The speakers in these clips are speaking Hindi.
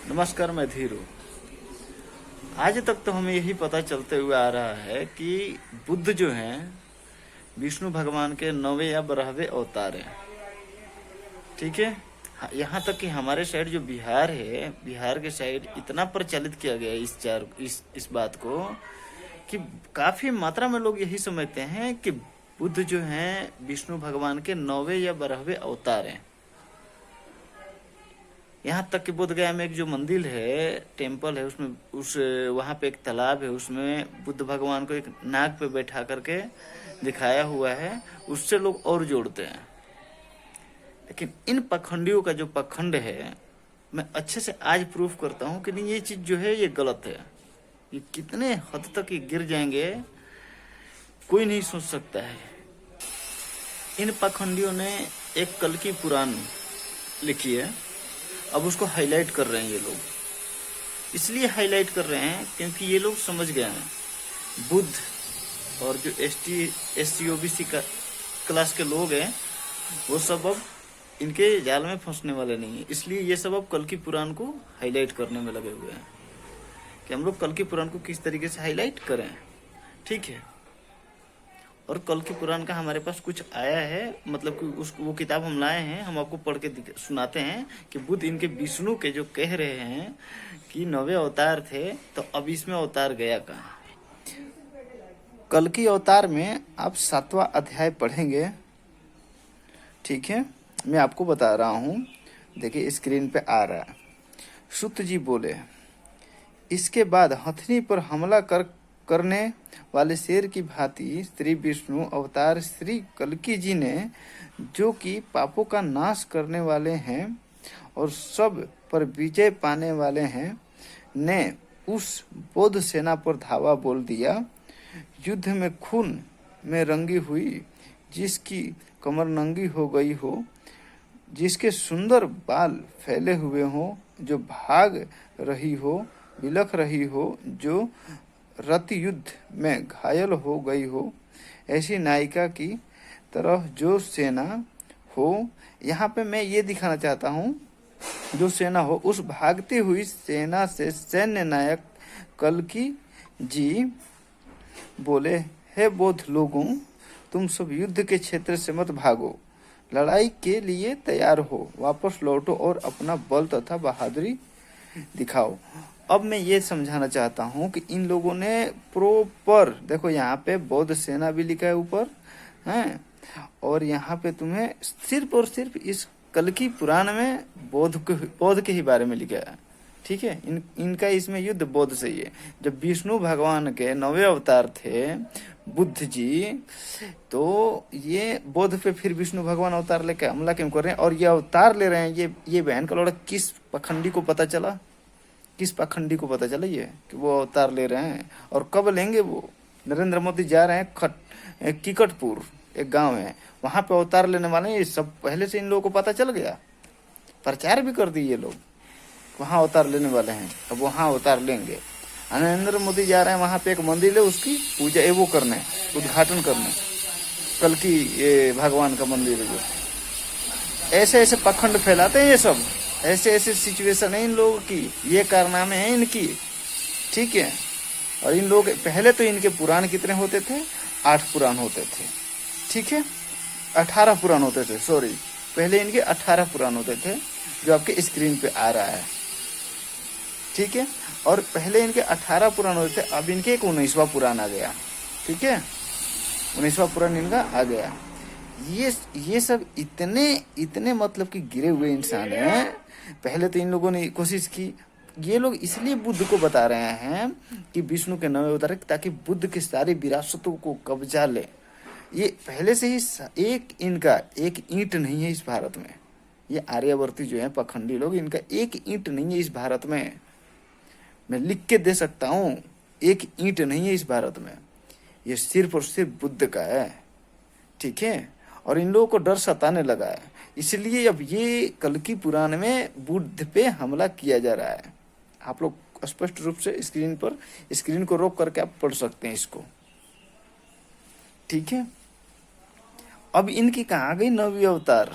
नमस्कार, मैं धीरू। आज तक तो हमें यही पता चलते हुए आ रहा है कि बुद्ध जो हैं विष्णु भगवान के 9वें या 12वें अवतार हैं। ठीक है। यहाँ तक कि हमारे साइड जो बिहार है, बिहार के साइड इतना प्रचलित किया गया है इस बात को कि काफी मात्रा में लोग यही समझते हैं कि बुद्ध जो हैं विष्णु भगवान के 9वें या 12वें अवतार हैं। यहाँ तक कि बोध गया में एक जो मंदिर है, टेम्पल है, उसमें वहाँ पे एक तालाब है, उसमें बुद्ध भगवान को एक नाग पे बैठा करके दिखाया हुआ है। उससे लोग और जोड़ते हैं। लेकिन इन पखंडियों का जो पखंड है, मैं अच्छे से आज प्रूफ करता हूँ कि नहीं, ये चीज जो है ये गलत है। ये कितने हद तक ये गिर जाएंगे कोई नहीं सोच सकता है। इन पखंडियों ने एक कल की पुराण लिखी है, अब उसको हाईलाइट कर रहे हैं ये लोग। इसलिए हाईलाइट कर रहे हैं क्योंकि ये लोग समझ गए हैं बुद्ध और जो ST OBC का क्लास के लोग हैं वो सब अब इनके जाल में फंसने वाले नहीं है। इसलिए ये सब अब कल की पुराण को हाईलाइट करने में लगे हुए हैं कि हम लोग कल की पुराण को किस तरीके से हाईलाइट करें। ठीक है। और कल की पुराण का हमारे पास कुछ आया है, मतलब कि वो किताब हम लाए हैं, हम आपको पढ़ के सुनाते हैं कि बुद्ध इनके विष्णु के जो कह रहे हैं कि 9वें अवतार थे, तो अब इसमें अवतार गया कहाँ। कल की अवतार में आप 7वां अध्याय पढ़ेंगे। ठीक है, मैं आपको बता रहा हूँ। देखिए स्क्रीन पे आ रहा है। सूत जी बोले, इसके बाद हथनी पर हमला करने वाले शेर की भांति श्री विष्णु अवतार श्री कल्कि जी ने, जो कि पापों का नाश करने वाले हैं और सब पर विजय पाने वाले हैं, ने उस बौद्ध सेना पर धावा बोल दिया। युद्ध में खून में रंगी हुई, जिसकी कमर नंगी हो गई हो, जिसके सुंदर बाल फैले हुए हो, जो भाग रही हो, बिलख रही हो, जो रति युद्ध में घायल हो गई हो, ऐसी नायिका की तरह जो सेना हो। यहाँ पे मैं ये दिखाना चाहता हूँ, जो सेना हो, उस भागती हुई सेना से सैन्य नायक कल्कि जी बोले, हे बौद्ध लोगों, तुम सब युद्ध के क्षेत्र से मत भागो, लड़ाई के लिए तैयार हो, वापस लौटो और अपना बल तथा बहादुरी दिखाओ। अब मैं ये समझाना चाहता हूँ कि इन लोगों ने प्रॉपर, देखो यहाँ पे बौद्ध सेना भी लिखा है ऊपर है, और यहाँ पे तुम्हें सिर्फ और सिर्फ इस कल की पुराण में बौद्ध के ही बारे में लिखा है। ठीक है। इनका इसमें युद्ध बौद्ध से ही है। जब विष्णु भगवान के 9वें अवतार थे बुद्ध जी, तो ये बौद्ध पे फिर विष्णु भगवान अवतार लेके हमला क्यों कर रहे हैं, और ये अवतार ले रहे हैं। ये बहन का लौड़ा किस पखंडी को पता चला, किस पाखंडी को पता चला ये कि वो अवतार ले रहे हैं, और कब लेंगे वो। नरेंद्र मोदी जा रहे हैं किकटपुर, एक गांव है, वहां पे अवतार लेने वाले हैं। ये सब पहले से इन लोगों को पता चल गया, प्रचार भी कर दिए ये लोग, वहां अवतार लेने वाले हैं, अब वहां अवतार लेंगे। नरेंद्र मोदी जा रहे हैं, वहां पे एक मंदिर है, उसकी पूजा वो करने, उद्घाटन करने, कल की ये भगवान का मंदिर है। जो ऐसे ऐसे पखंड फैलाते हैं ये सब, ऐसे ऐसे सिचुएशन है इन लोगों की, ये कारनामे हैं इनकी। ठीक है। और इन लोग पहले तो इनके पुराण कितने होते थे, 8 पुराण होते थे। ठीक है, 18 पुराण होते थे, सॉरी, पहले इनके 18 पुराण होते थे, जो आपके स्क्रीन पे आ रहा है। ठीक है। और पहले इनके 18 पुराण होते थे, अब इनके एक 19वां पुराण आ गया। ठीक है, 19वां पुराण इनका आ गया। ये सब इतने मतलब कि गिरे हुए इंसान हैं। पहले तो इन लोगों ने कोशिश की, ये लोग इसलिए बुद्ध को बता रहे हैं कि विष्णु के 9वें अवतार, ताकि बुद्ध की सारी विरासतों को कब्जा ले। ये पहले से ही इनका एक ईंट नहीं है इस भारत में। ये आर्यवर्ती जो है पखंडी लोग, इनका एक ईंट नहीं है इस भारत में। मैं लिख के दे सकता हूँ, एक ईंट नहीं है इस भारत में। ये सिर्फ और सिर्फ बुद्ध का है। ठीक है। और इन लोगों को डर सताने लगा है, इसलिए अब ये कल की पुराण में बुद्ध पे हमला किया जा रहा है। आप लोग स्पष्ट रूप से स्क्रीन को रोक करके आप पढ़ सकते हैं इसको। ठीक है। अब इनकी कहाँ गई 9वीं अवतार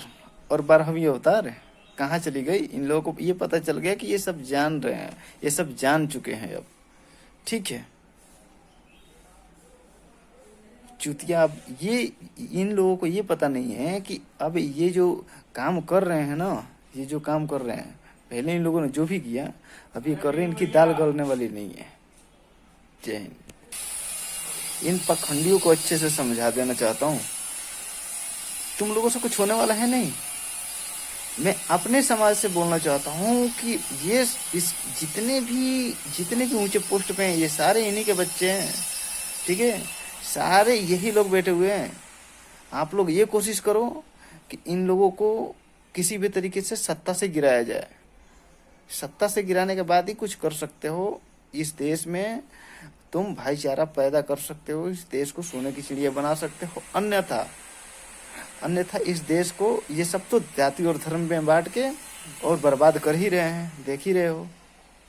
और 12वीं अवतार है। कहाँ चली गई, इन लोगों को ये पता चल गया कि ये सब जान रहे हैं, ये सब जान चुके हैं अब। ठीक है चूतिया, अब ये इन लोगों को ये पता नहीं है कि अब ये जो काम कर रहे हैं ना, ये जो काम कर रहे हैं, पहले इन लोगों ने जो भी किया अब ये कर रहे हैं, इनकी दाल गलने वाली नहीं है। जय हिंद। इन पखंडियों को अच्छे से समझा देना चाहता हूँ, तुम लोगों से कुछ होने वाला है नहीं। मैं अपने समाज से बोलना चाहता हूँ कि ये इस जितने भी ऊंचे पोस्ट पे हैं, ये सारे इन्हीं के बच्चे हैं। ठीक है, सारे यही लोग बैठे हुए हैं। आप लोग ये कोशिश करो कि इन लोगों को किसी भी तरीके से सत्ता से गिराया जाए। सत्ता से गिराने के बाद ही कुछ कर सकते हो। इस देश में तुम भाईचारा पैदा कर सकते हो, इस देश को सोने की चिड़िया बना सकते हो। अन्यथा इस देश को ये सब तो जाति और धर्म में बांट के और बर्बाद कर ही रहे हैं, देख ही रहे हो।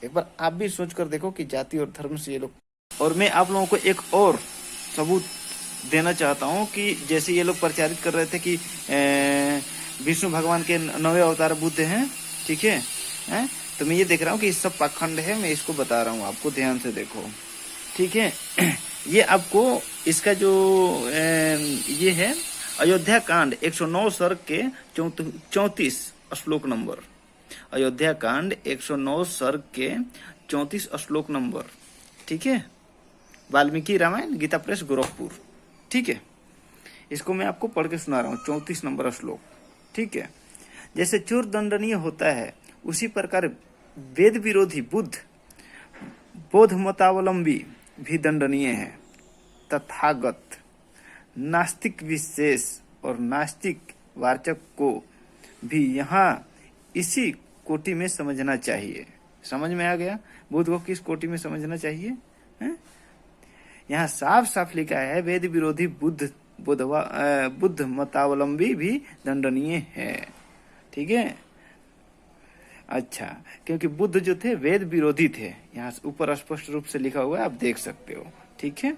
एक बार आप भी सोच कर देखो कि जाति और धर्म से ये लोग। और मैं आप लोगों को एक और सबूत देना चाहता हूँ कि जैसे ये लोग प्रचारित कर रहे थे कि विष्णु भगवान के 9वें अवतार बुद्ध हैं। ठीक है, तो मैं ये देख रहा हूँ कि सब पाखंड है, मैं इसको बता रहा हूँ आपको, ध्यान से देखो। ठीक है, ये आपको इसका जो ये है अयोध्या कांड 109 सर्ग के 34 श्लोक नंबर। अयोध्या कांड 109 सर्ग के 34 श्लोक नंबर। ठीक है, वाल्मीकि रामायण, गीता प्रेस, गोरखपुर। ठीक है, इसको मैं आपको पढ़ के सुना रहा हूँ, 34 नंबर श्लोक। ठीक है, जैसे चोर दंडनीय होता है उसी प्रकार वेद विरोधी बौद्ध मतावलंबी भी दंडनीय है। तथागत नास्तिक विशेष और नास्तिक वाचक को भी यहाँ इसी कोटि में समझना चाहिए। समझ में आ गया बुद्ध को किस कोटि में समझना चाहिए? यहाँ साफ साफ लिखा है वेद विरोधी बुद्ध मतावलंबी भी दंडनीय है। ठीक है, अच्छा, क्योंकि बुद्ध जो थे वेद विरोधी थे, यहाँ ऊपर स्पष्ट रूप से लिखा हुआ है, आप देख सकते हो। ठीक है।